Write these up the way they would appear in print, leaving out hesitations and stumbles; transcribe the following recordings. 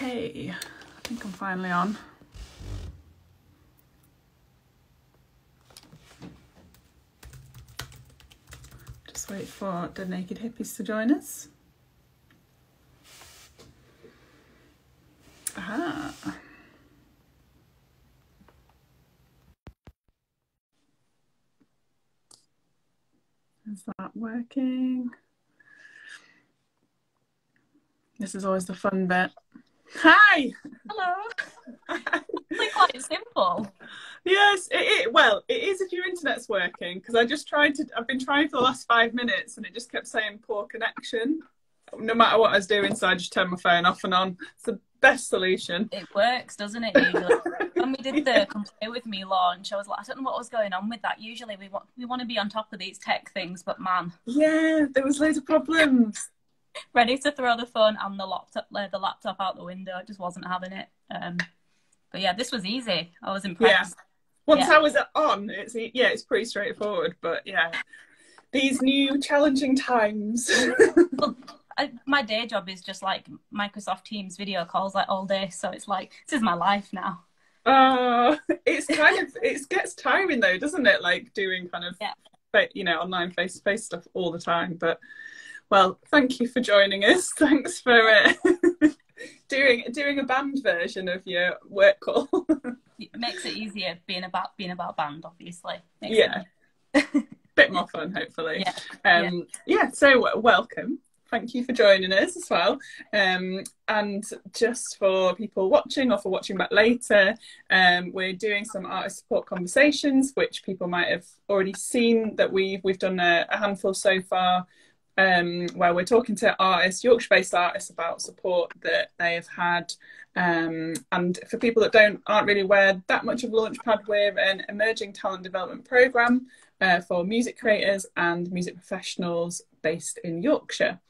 Okay, I think I'm finally on. Just wait for Dead Naked Hippies to join us. Aha. Is that working? This is always the fun bit. Hi! Hello. It's quite simple. Yes, well, it is if your internet's working, because I've been trying for the last 5 minutes and it just kept saying poor connection, no matter what I was doing, so I just turned my phone off and on. It's the best solution. It works, doesn't it, usually? When we did the Come Play With Me launch, I was like, I don't know what was going on with that. Usually we want to be on top of these tech things, but man. Yeah, there was loads of problems. Ready to throw the phone and the laptop out the window. I just wasn't having it. But yeah, this was easy. I was impressed. Yeah. Once I was on, it's pretty straightforward. But yeah, these new challenging times. Well, my day job is just like Microsoft Teams video calls like all day, so it's like this is my life now. It gets tiring though, doesn't it? Like doing kind of online face-to-face stuff all the time. But well, thank you for joining us. Thanks for doing a band version of your work call. It makes it easier being about band, obviously. Bit more fun, hopefully. So welcome. Thank you for joining us as well. And just for people watching or for watching back later, we're doing some artist support conversations, which people might have already seen that we've done a handful so far, where we're talking to artists, Yorkshire-based artists, about support that they have had. And for people that aren't really aware that much of Launchpad, we're an emerging talent development programme for music creators and music professionals based in Yorkshire.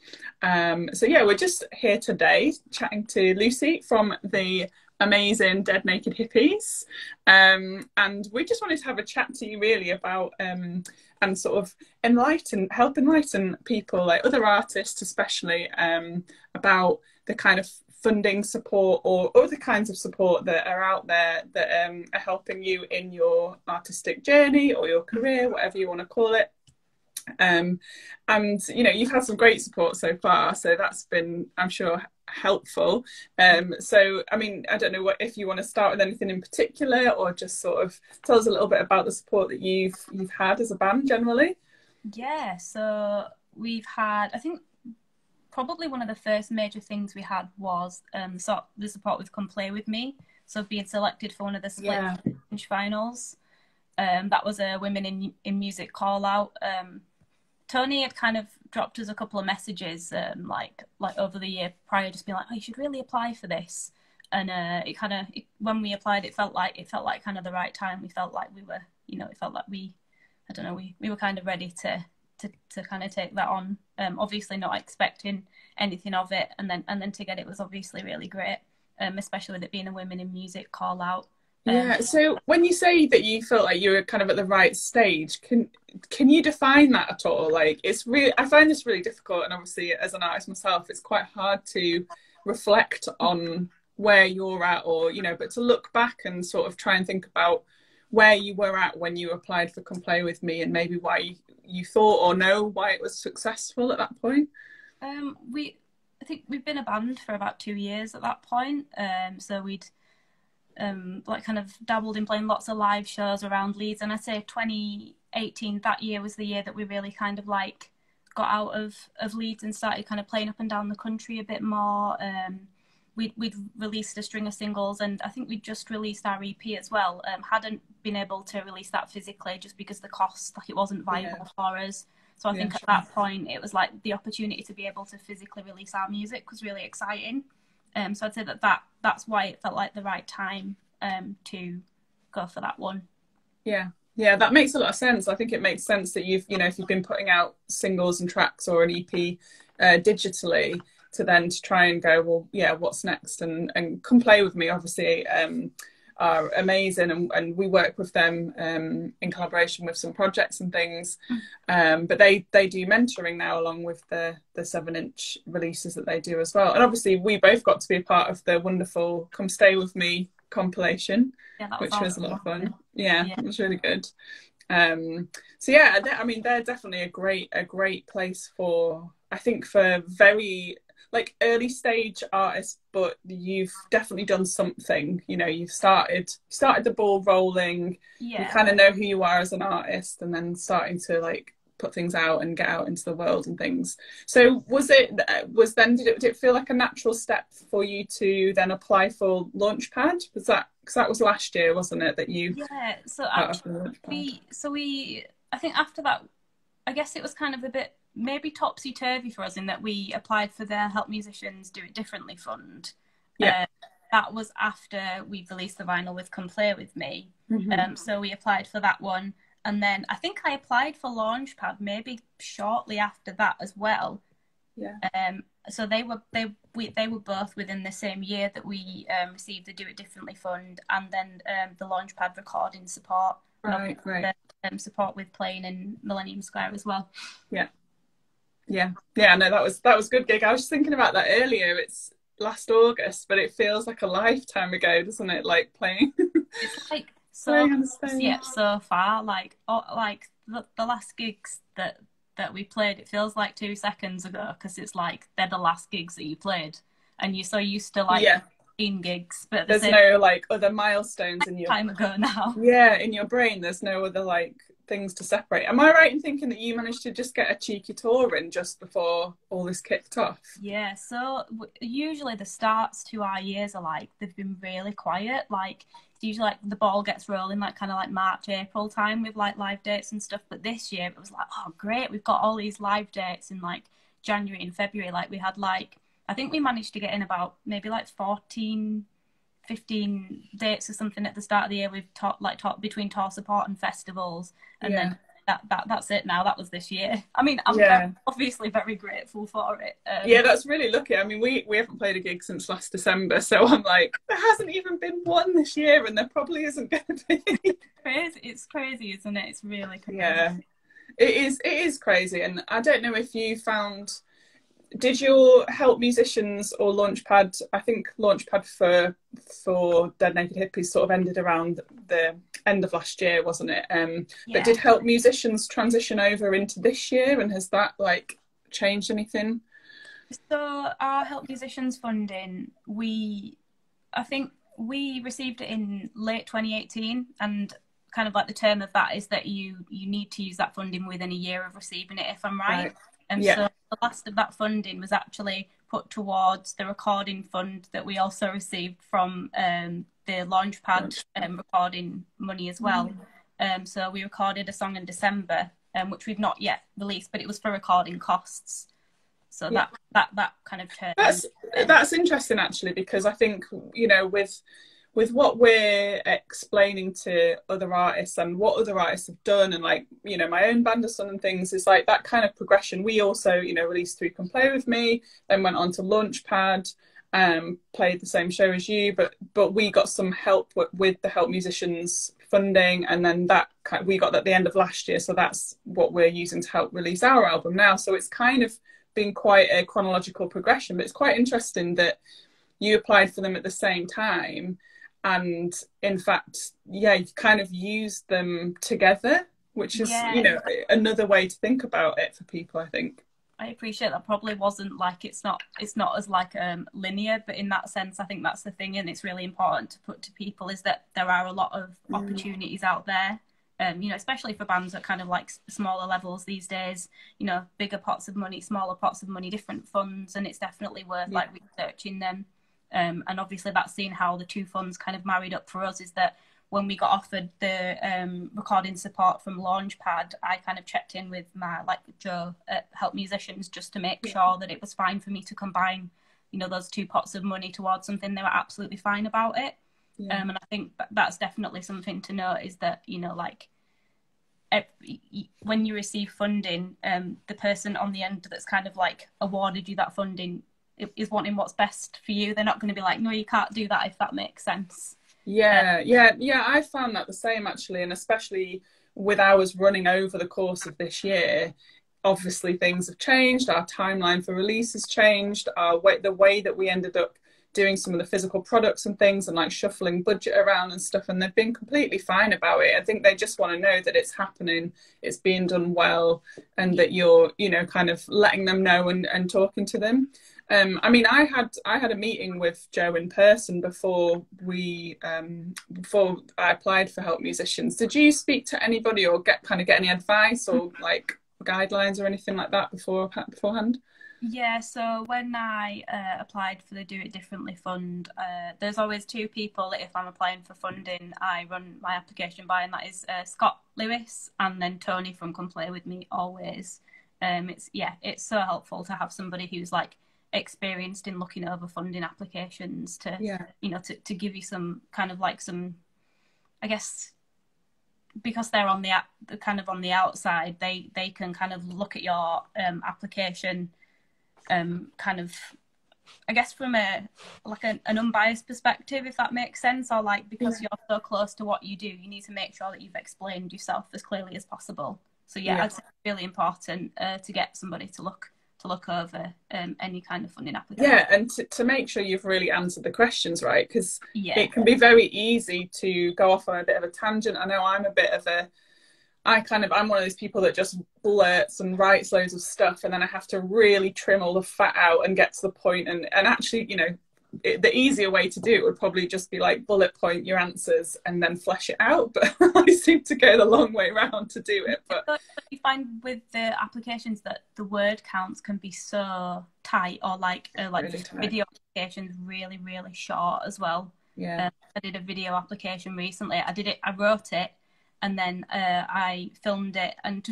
We're just here today chatting to Lucy from the amazing Dead Naked Hippies, and we just wanted to have a chat to you really about and sort of help enlighten people, like other artists especially, about the kind of funding support or other kinds of support that are out there that are helping you in your artistic journey or your career, whatever you want to call it. And you've had some great support so far, so that's been, I'm sure, helpful. I don't know if you want to start with anything in particular, or just sort of tell us a little bit about the support that you've had as a band generally. Yeah, so we've had, I think probably one of the first major things we had was the support with Come Play With Me. So being selected for one of the split finals. That was a Women in Music call out. Tony had kind of dropped us a couple of messages like over the year prior, just being like, oh, you should really apply for this. And when we applied, it felt like kind of the right time. We felt like we were, it felt like we were kind of ready to kind of take that on. Obviously not expecting anything of it, and then to get it was obviously really great, especially with it being a Women in Music call out. So when you say that you felt like you were kind of at the right stage, can you define that at all? Like, I find this really difficult, and obviously as an artist myself, it's quite hard to reflect on where you're at, or but to look back and sort of try and think about where you were at when you applied for Come Play With Me, and maybe why you thought or know why it was successful at that point. I think we've been a band for about 2 years at that point. So we'd kind of dabbled in playing lots of live shows around Leeds, and I'd say 2018, that year was the year that we really kind of like got out of Leeds and started kind of playing up and down the country a bit more. We'd released a string of singles, and I think we'd just released our EP as well. Hadn't been able to release that physically just because the cost, like, it wasn't viable for us. So I think at that point it was like the opportunity to be able to physically release our music was really exciting. So I'd say that's why it felt like the right time to go for that one. Yeah, that makes a lot of sense. I think it makes sense that if you've been putting out singles and tracks or an EP digitally, to try and go, well, what's next? And Come Play With Me, obviously, are amazing, and we work with them in collaboration with some projects and things. But they do mentoring now along with the 7-inch releases that they do as well. And obviously we both got to be a part of the wonderful Come Stay With Me compilation, which was a lot of fun. Yeah, it was really good. So yeah, I mean, they're definitely a great place for, I think, for very like early stage artists, but you've definitely done something, you know, you've started the ball rolling, you kind of know who you are as an artist, and then starting to like put things out and get out into the world and things. So did it feel like a natural step for you to then apply for Launchpad? Was that, because that was last year, wasn't it, that you so actually we I think after that, I guess it was kind of a bit maybe topsy-turvy for us in that we applied for their Help Musicians Do It Differently fund. That was after we released the vinyl with Come Play With Me. So we applied for that one, and then I think I applied for Launchpad maybe shortly after that as well. So they were both within the same year that we received the Do It Differently fund, and then the Launchpad recording support. Right. Support with playing in Millennium Square as well. No, that was a good gig. I was just thinking about that earlier. It's last August, but it feels like a lifetime ago, doesn't it? Like playing. It's like so far. Like the last gigs that we played, it feels like 2 seconds ago, because it's like they're the last gigs that you played, and you're so used to like 15 gigs. But there's no like other milestones in your time ago now. In your brain, there's no other like things to separate. Am I right in thinking that you managed to just get a cheeky tour in just before all this kicked off? Yeah, so usually the starts to our years are like, they've been really quiet. Like it's usually like the ball gets rolling like kind of like March, April time with like live dates and stuff. But this year it was like, oh great, we've got all these live dates in like January and February. Like we had like, I think we managed to get in about maybe like 15 dates or something at the start of the year. We've taught between tour support and festivals, and then that's it now. That was this year. I mean, I'm obviously very grateful for it. That's really lucky. I mean, we haven't played a gig since last December, so I'm like, there hasn't even been one this year, and there probably isn't going to be. It's crazy, isn't it? It's really crazy. Yeah, it is crazy. And I don't know if you found, did your Help Musicians or Launchpad, I think Launchpad for Dead Naked Hippies sort of ended around the end of last year, wasn't it? But did Help Musicians transition over into this year, and has that like changed anything? So our Help Musicians funding, I think we received it in late 2018, and kind of like the term of that is that you need to use that funding within a year of receiving it, if I'm right. And so the last of that funding was actually put towards the recording fund that we also received from the Launchpad recording money as well. So we recorded a song in December, which we've not yet released, but it was for recording costs. So that kind of turned. That's interesting actually, because I think, you know, with what we're explaining to other artists and what other artists have done, and like, you know, my own band has done and things, is like that kind of progression. We also, you know, released Through Come Play With Me, then went on to Launchpad, played the same show as you, but we got some help with the Help Musicians funding, and then we got that at the end of last year, so that's what we're using to help release our album now. So it's kind of been quite a chronological progression, but it's quite interesting that you applied for them at the same time. And in fact, you kind of used them together, which is, you know, another way to think about it for people, I think. I appreciate that. Probably wasn't like, it's not as like linear, but in that sense, I think that's the thing, and it's really important to put to people, is that there are a lot of opportunities out there, you know, especially for bands at kind of like smaller levels these days, you know, bigger pots of money, smaller pots of money, different funds, and it's definitely worth like researching them. And obviously that's seeing how the two funds kind of married up for us, is that when we got offered the recording support from Launchpad, I kind of checked in with my Joe at Help Musicians just to make sure that it was fine for me to combine, you know, those two pots of money towards something. They were absolutely fine about it. And I think that's definitely something to note, is that, you know, like when you receive funding, the person on the end that's kind of like awarded you that funding is wanting what's best for you. They're not going to be like, no, you can't do that, if that makes sense. Yeah, I found that the same actually, and especially with ours running over the course of this year, obviously things have changed, our timeline for release has changed, the way that we ended up doing some of the physical products and things, and like shuffling budget around and stuff, and they've been completely fine about it. I think they just want to know that it's happening, it's being done well, and that you're, you know, kind of letting them know and talking to them. I mean, I had a meeting with Joe in person before before I applied for Help Musicians. Did you speak to anybody or get any advice or like guidelines or anything like that beforehand? Yeah, so when I applied for the Do It Differently fund, there's always two people that if I'm applying for funding, I run my application by, and that is Scott Lewis and then Tony from Come Play With Me always. It's so helpful to have somebody who's like experienced in looking over funding applications to, you know, to give you some kind of like some, I guess, because they're on the kind of on the outside, they can kind of look at your application kind of, I guess, from an unbiased perspective, if that makes sense, or like because you're so close to what you do, you need to make sure that you've explained yourself as clearly as possible. So I'd say it's really important to get somebody to look over any kind of funding application. Yeah, and to make sure you've really answered the questions right, because it can be very easy to go off on a bit of a tangent. I know I'm a bit of a I'm one of those people that just blurts and writes loads of stuff, and then I have to really trim all the fat out and get to the point. And actually, you know, the easier way to do it would probably just be like bullet point your answers and then flesh it out. But I seem to go the long way around to do it. But you find with the applications that the word counts can be so tight, or like really video applications really, really short as well. Yeah, I did a video application recently. I wrote it. And then I filmed it, and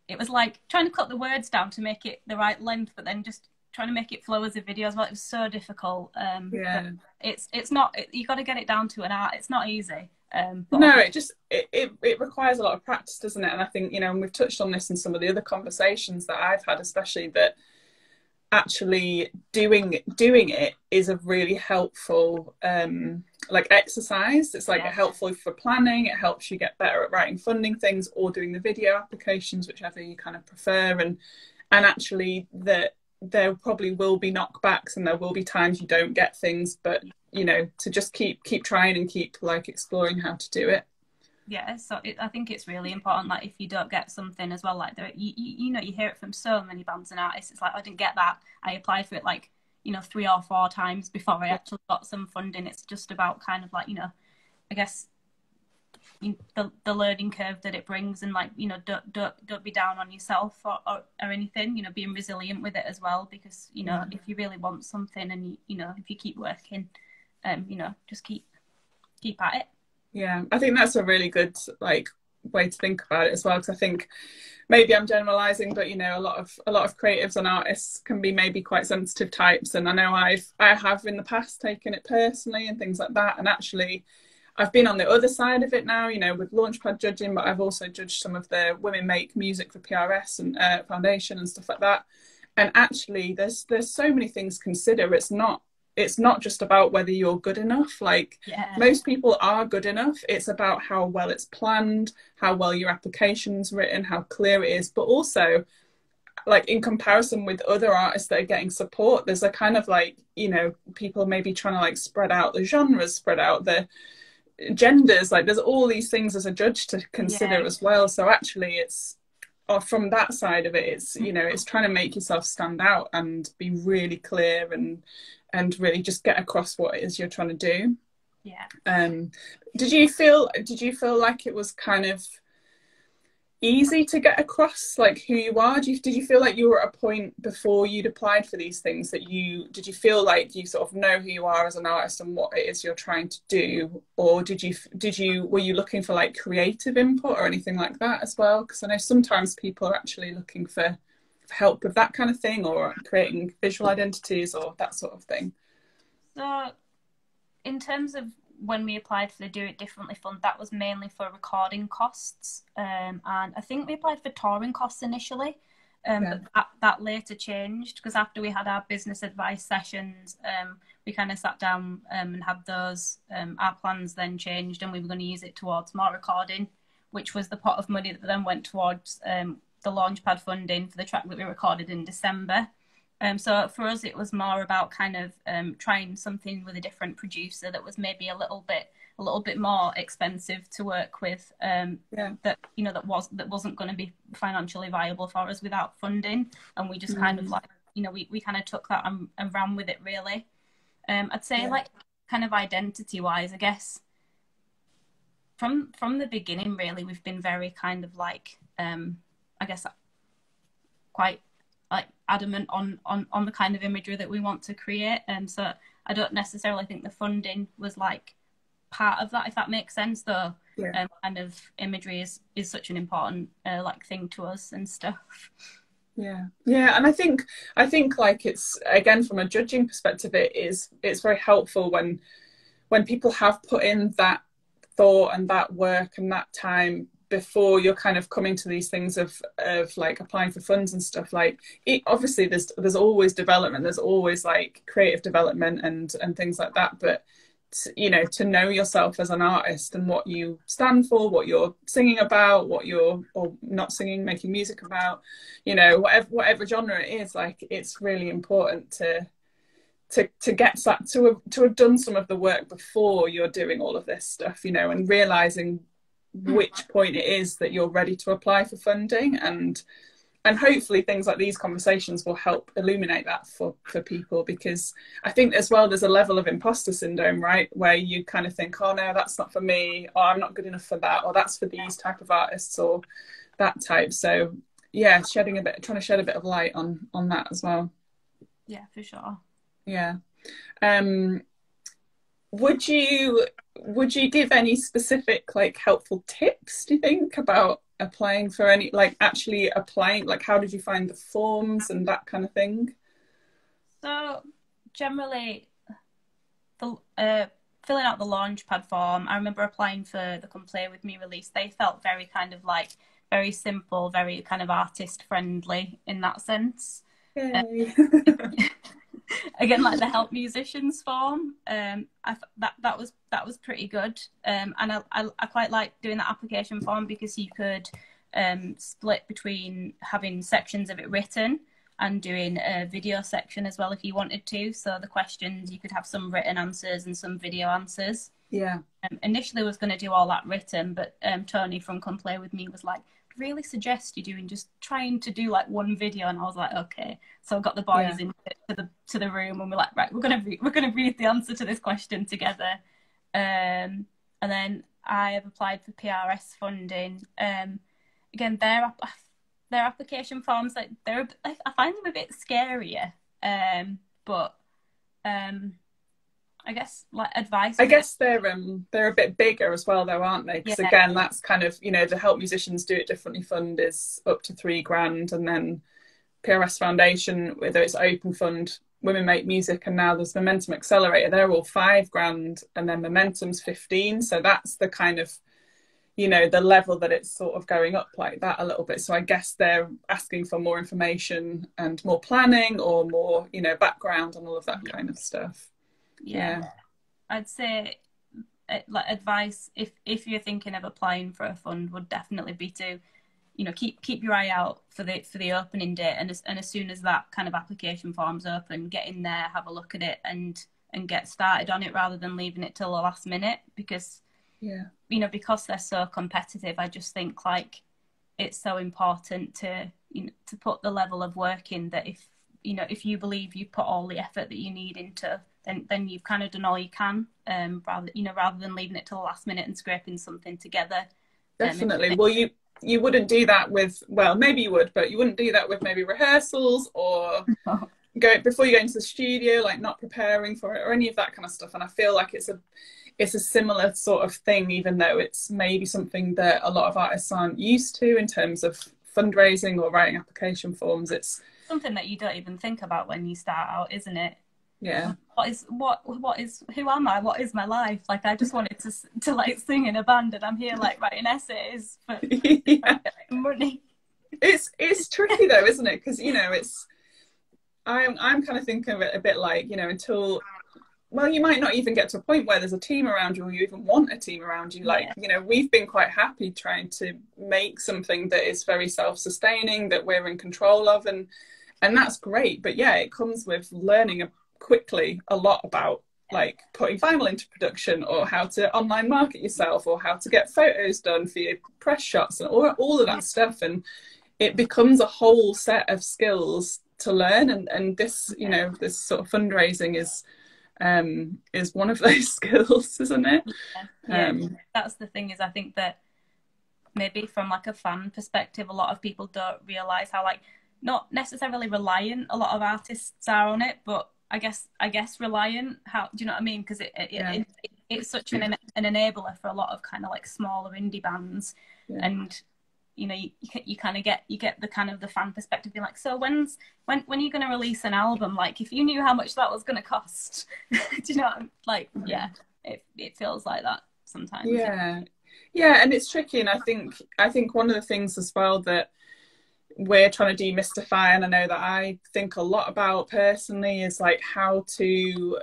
it was like trying to cut the words down to make it the right length, but then just trying to make it flow as a video as well. It was so difficult. It's not, you got to get it down to an art. It's not easy. No, it requires a lot of practice, doesn't it? And I think, you know, and we've touched on this in some of the other conversations that I've had, especially, that actually doing it is a really helpful like exercise. It's like helpful for planning, it helps you get better at writing funding things or doing the video applications, whichever you kind of prefer, and actually that there probably will be knockbacks and there will be times you don't get things, but you know, to just keep trying and keep like exploring how to do it. So I think it's really important, like if you don't get something as well, like you know, you hear it from so many bands and artists, it's like, I didn't get that, I applied for it like, you know, 3 or 4 times before I actually got some funding. It's just about kind of like, you know, I guess the learning curve that it brings, and like, you know, don't be down on yourself or anything, you know, being resilient with it as well, because, you know, if you really want something and you know, if you keep working, you know, just keep at it. Yeah, I think that's a really good like way to think about it as well, because I think maybe I'm generalizing, but you know, a lot of creatives and artists can be maybe quite sensitive types, and I know I have in the past taken it personally and things like that, and actually I've been on the other side of it now, you know, with Launchpad judging, but I've also judged some of the Women Make Music for PRS and Foundation and stuff like that, and actually there's so many things to consider. It's not just about whether you're good enough. Like most people are good enough. It's about how well it's planned, how well your application's written, how clear it is. But also, like in comparison with other artists that are getting support, there's a kind of like, you know, people maybe trying to like spread out the genres, spread out the genders. Like there's all these things as a judge to consider as well. So actually it's, or from that side of it, it's, you know, it's trying to make yourself stand out and be really clear and really just get across what it is you're trying to do. Did you feel like it was kind of easy to get across like who you are? Did you feel like you were at a point before you'd applied for these things that did you feel like you sort of know who you are as an artist and what it is you're trying to do, or were you looking for like creative input or anything like that as well? Because I know sometimes people are actually looking for help with that kind of thing, or creating visual identities or that sort of thing. So in terms of when we applied for the Do It Differently fund, that was mainly for recording costs, and I think we applied for touring costs initially, But that later changed, because after we had our business advice sessions, we kind of sat down and had those. Our plans then changed, and we were going to use it towards more recording, which was the pot of money that then went towards the Launchpad funding for the track that we recorded in December. So for us, it was more about kind of trying something with a different producer that was maybe a little bit more expensive to work with, that that wasn't going to be financially viable for us without funding. And we just kind of like, we kind of took that and ran with it, really. I'd say like kind of identity wise, I guess from the beginning, really, we've been very kind of like I guess quite like adamant on the kind of imagery that we want to create. And so I don't necessarily think the funding was like part of that, if that makes sense, though. Kind of imagery is such an important like thing to us and stuff. And I think like, it's, again, from a judging perspective, it's very helpful when people have put in that thought and that work and that time before you're kind of coming to these things of like applying for funds and stuff. Like, obviously there's always development, there's always like creative development and things like that, but to know yourself as an artist and what you stand for, what you're singing about, what you're, or not singing, making music about, whatever genre it is, like, it's really important to get that, to have done some of the work before you're doing all of this stuff, and realizing which point it is that you're ready to apply for funding, and hopefully things like these conversations will help illuminate that for people, because I think as well there's a level of imposter syndrome, right, where you kind of think, oh no, that's not for me, or I'm not good enough for that, or that's for these type of artists, or that type. So trying to shed a bit of light on that as well. Yeah, for sure. Would you give any specific like helpful tips, do you think, about applying for any, like actually applying, like how did you find the forms and that kind of thing? So generally, filling out the Launchpad form, I remember applying for the Come Play With Me release. They felt very kind of like very simple, very kind of artist friendly in that sense. Again, like the Help Musicians form, that was pretty good, and I quite like doing that application form, because you could split between having sections of it written and doing a video section as well if you wanted to. So the questions, you could have some written answers and some video answers. Initially I was going to do all that written, but Tony from Come Play With Me was like, really suggest you doing just trying to do like one video, and I was like, okay. So I got the boys into the room, and we're like, right, we're gonna read the answer to this question together, and then I have applied for PRS funding. Again, their application forms, like I find them a bit scarier, but I guess like advice. I guess they're a bit bigger as well, though, aren't they? Because again, that's kind of, the Help Musicians Do It Differently fund is up to $3,000, and then PRS Foundation, whether it's open fund, Women Make Music, and now there's Momentum Accelerator, they're all $5,000, and then Momentum's 15. So that's the kind of, the level that it's sort of going up like that a little bit. So I guess they're asking for more information and more planning, or more, background and all of that kind of stuff. I'd say like advice, if you're thinking of applying for a fund, would definitely be to keep your eye out for the opening date, and as soon as that kind of application form's open, get in there, have a look at it, and get started on it, rather than leaving it till the last minute, because because they're so competitive. I just think like it's so important to put the level of work in, that if you believe you've put all the effort that you need into, then you've kind of done all you can, rather than leaving it till the last minute and scraping something together. Definitely. Well, you wouldn't do that with, well, maybe you would, but you wouldn't do that with maybe rehearsals, or before you go into the studio, like not preparing for it, or any of that kind of stuff. And I feel like it's a similar sort of thing, even though it's maybe something that a lot of artists aren't used to in terms of fundraising or writing application forms. It's something that you don't even think about when you start out, isn't it? Yeah. Who am I? What is my life? Like, I just wanted to like sing in a band, and I'm here like writing essays for money. It's tricky though, isn't it? Because you know, I'm kind of thinking of it a bit like, you know, until, well, you might not even get to a point where there's a team around you or you even want a team around you. Like, you know, we've been quite happy trying to make something that is very self-sustaining, that we're in control of, and that's great. But yeah, it comes with learning quickly a lot about like putting vinyl into production, or how to online market yourself, or how to get photos done for your press shots, and all of that stuff. And it becomes a whole set of skills to learn. And this, you know, this sort of fundraising is one of those skills, isn't it? That's the thing, is I think that maybe from like a fan perspective, a lot of people don't realize how, like, not necessarily reliant a lot of artists are on it, but I guess reliant. How do you know what I mean? Because it's such an enabler for a lot of kind of like smaller indie bands, and you know, you kind of get the kind of the fan perspective, being like, so when are you going to release an album? Like, if you knew how much that was going to cost, do you know? Like, it feels like that sometimes. Yeah, and it's tricky, and I think one of the things as well that we're trying to demystify, and I know that I think a lot about personally, is like how to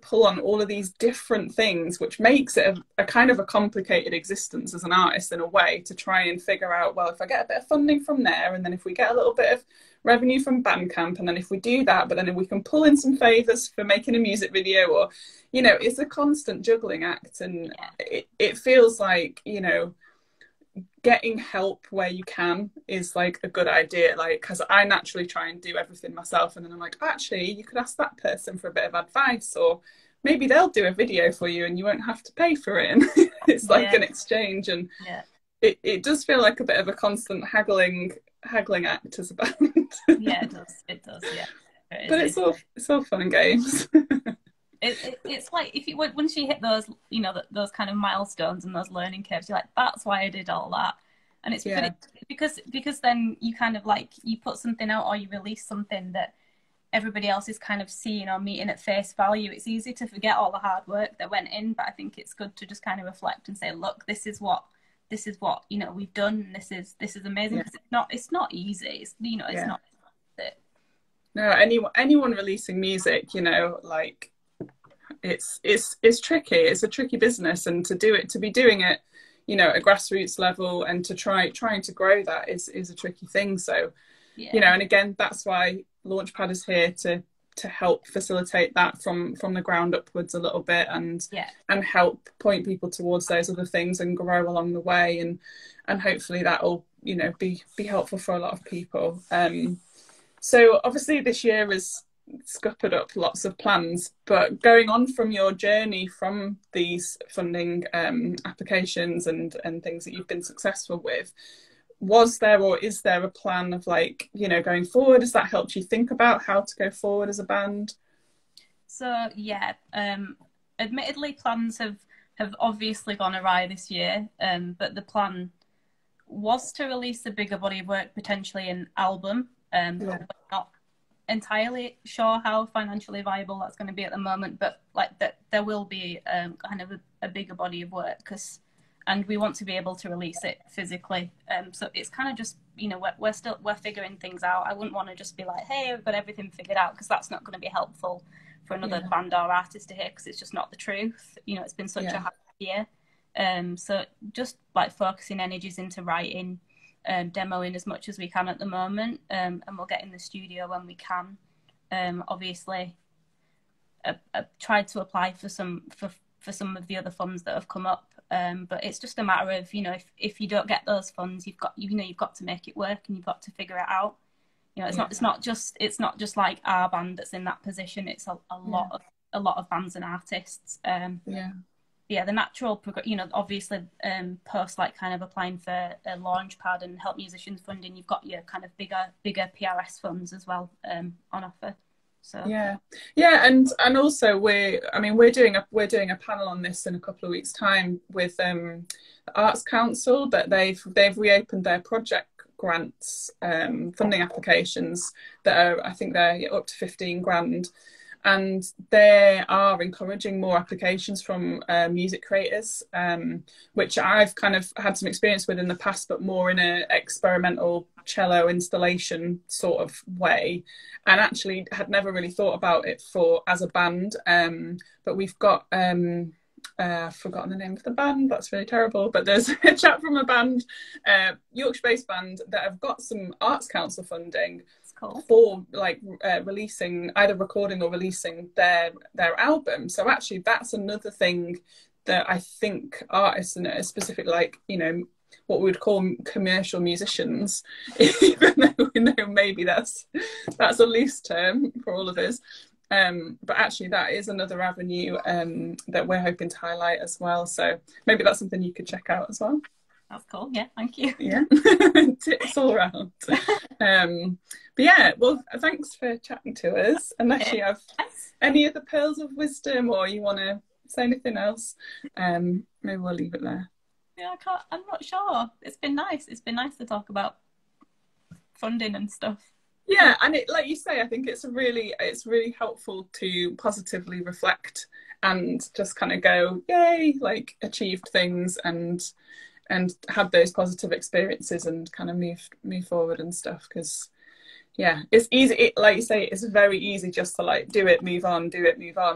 pull on all of these different things, which makes it a kind of a complicated existence as an artist in a way, to try and figure out, well, if I get a bit of funding from there, and then if we get a little bit of revenue from Bandcamp, and then if we do that, but then if we can pull in some favors for making a music video, or, you know, it's a constant juggling act. And it feels like, you know, getting help where you can is like a good idea, like, because I naturally try and do everything myself, and then I'm like, actually, you could ask that person for a bit of advice, or maybe they'll do a video for you and you won't have to pay for it. And it's like an exchange, and it does feel like a bit of a constant haggling act as a band. It does But it's all fun and games. It's like, if you once you hit those, you know, those kind of milestones and those learning curves, you're like, that's why I did all that. And it's because then you kind of like, you put something out, or you release something that everybody else is kind of seeing or meeting at face value. It's easy to forget all the hard work that went in, but I think it's good to just kind of reflect and say, look, this is what you know we've done. This is amazing, because it's not easy. It's, you know, it's not. No, anyone releasing music, you know, like, it's tricky. It's a tricky business, and to be doing it, you know, at a grassroots level, and to trying to grow that is a tricky thing. So, you know, and again, that's why Launchpad is here to help facilitate that from the ground upwards a little bit, and help point people towards those other things and grow along the way, and hopefully that will, you know, be helpful for a lot of people. So obviously this year has scuppered up lots of plans, but going on from your journey from these funding applications and things that you've been successful with, was there, or is there, a plan of, like, you know, going forward? Has that helped you think about how to go forward as a band? So admittedly, plans have obviously gone awry this year, but the plan was to release a bigger body of work, potentially an album. But we're not entirely sure how financially viable that's going to be at the moment, but like that there will be kind of a bigger body of work, and we want to be able to release it physically. So it's kind of just, you know, we're figuring things out. I wouldn't want to just be like, hey, I've got everything figured out, because that's not going to be helpful for another band or artist to hear, because it's just not the truth. You know, it's been such a hard year. So just like focusing energies into writing, demoing as much as we can at the moment, and we'll get in the studio when we can. Obviously, I've tried to apply for some of the other funds that have come up, but it's just a matter of, you know, if you don't get those funds, you've got to make it work, and you've got to figure it out. You know, it's not just like our band that's in that position. It's a lot of bands and artists. The natural you know, obviously, post like kind of applying for a Launchpad and Help Musicians funding, you've got your kind of bigger PRS funds as well on offer. So and also we're doing a panel on this in a couple of weeks' time with the Arts Council, that they've reopened their project grants funding applications that are, I think they're up to 15 grand. and they are encouraging more applications from music creators, which I've kind of had some experience with in the past, but more in an experimental cello installation sort of way, and actually had never really thought about it for as a band. But we've got I've forgotten the name of the band, that's really terrible, but there's a chap from a band, Yorkshire based band, that have got some Arts Council funding for like releasing, either recording or releasing their album. So actually that's another thing that I think artists, and specifically like, you know, what we would call commercial musicians, even though we know maybe that's a loose term for all of us. But actually that is another avenue that we're hoping to highlight as well. So maybe that's something you could check out as well. That's cool. Yeah, thank you. Yeah, tips all around. But yeah, well, thanks for chatting to us. Unless you have any other pearls of wisdom or you want to say anything else, maybe we'll leave it there. Yeah, I'm not sure. It's been nice. It's been nice to talk about funding and stuff. Yeah, and it, like you say, I think it's really helpful to positively reflect and just kind of go, yay, like achieved things and have those positive experiences and kind of move forward and stuff. Because yeah, it's easy, like you say, it's very easy just to like do it, move on,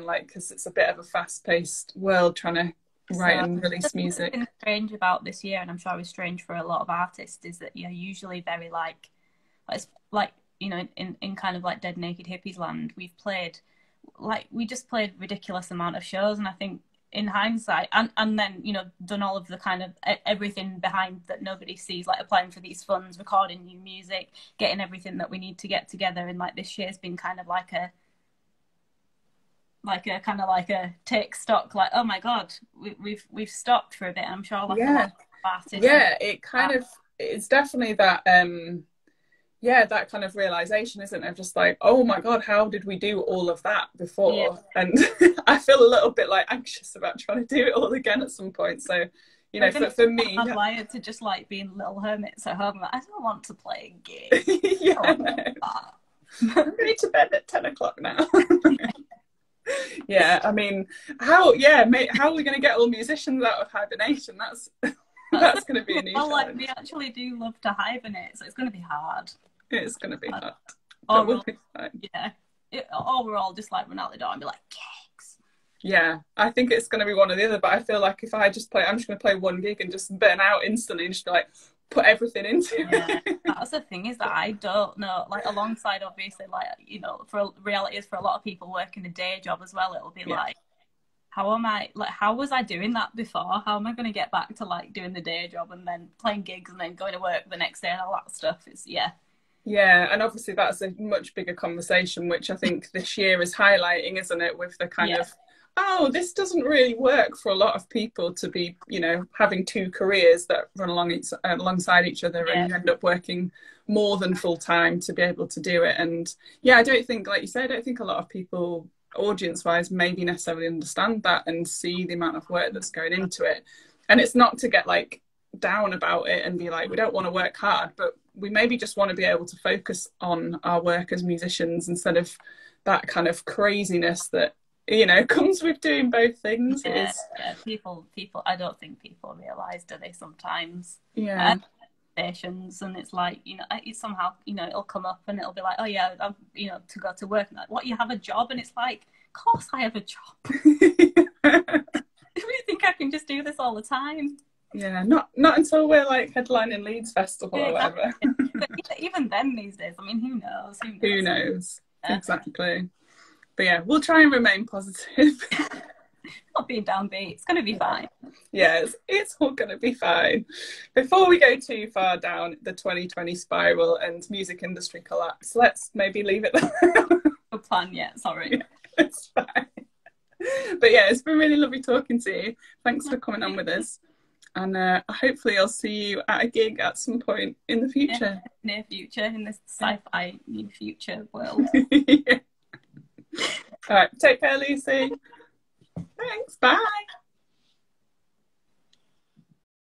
like, because it's a bit of a fast-paced world trying to write and release music. What's been strange about this year, and I'm sure it's strange for a lot of artists, is that you're usually very like you know, in kind of like Dead Naked Hippies land, we just played ridiculous amount of shows, and I think in hindsight, and then, you know, done all of the kind of everything behind that nobody sees, like applying for these funds, recording new music, getting everything that we need to get together, and like this year's been kind of like a take stock, like, oh my god, we've stopped for a bit. I'm sure like a lot of artists, it kind of, it's definitely that that kind of realization, isn't it? Just like, oh my god, how did we do all of that before? Yeah. And I feel a little bit like anxious about trying to do it all again at some point. So, you know, for me, I'm wired to just like being little hermits at home. Like, I don't want to play a gig. I'm going to bed at 10 o'clock now. Yeah, I mean, how are we going to get all musicians out of hibernation? That's going to be a new challenge. Like, we actually do love to hibernate, so it's going to be hard. It's going to be hard. Or we'll be fine. Yeah. Or we're all just like run out the door and be like, gigs. Yeah, I think it's going to be one or the other, but I feel like if I just play, I'm just going to play one gig and just burn out instantly and just like put everything into it. That's the thing, is that I don't know, like, alongside obviously, like, you know, for reality is for a lot of people working a day job as well, it'll be like, how was I doing that before? How am I going to get back to like doing the day job and then playing gigs and then going to work the next day and all that stuff? Yeah, and obviously that's a much bigger conversation, which I think this year is highlighting, isn't it, with the kind of, oh, this doesn't really work for a lot of people to be, you know, having two careers that run alongside each other, and you end up working more than full time to be able to do it. And yeah, I don't think, like you said, I don't think a lot of people, audience wise, maybe necessarily understand that and see the amount of work that's going into it. And it's not to get like down about it and be like, we don't want to work hard, but we maybe just want to be able to focus on our work as musicians instead of that kind of craziness that, you know, comes with doing both things. People I don't think people realise, do they, sometimes? Stations, and it's like, you know, it's somehow, you know, it'll come up and it'll be like, oh yeah, I'm, you know, to go to work, and like, what, you have a job? And it's like, of course I have a job. Do you think I can just do this all the time? Yeah, not until we're like headlining Leeds Festival or whatever. But even then these days, I mean, who knows? Who knows? Exactly. But yeah, we'll try and remain positive. Not being downbeat. It's going to be fine. Yes, it's all going to be fine. Before we go too far down the 2020 spiral and music industry collapse, let's maybe leave it there. No plan yet, sorry. Yeah, it's fine. But yeah, it's been really lovely talking to you. Thanks for coming on with us. And hopefully I'll see you at a gig at some point in the future. Near future, in this sci-fi near future world. All right, take care, Lucy. Thanks, bye.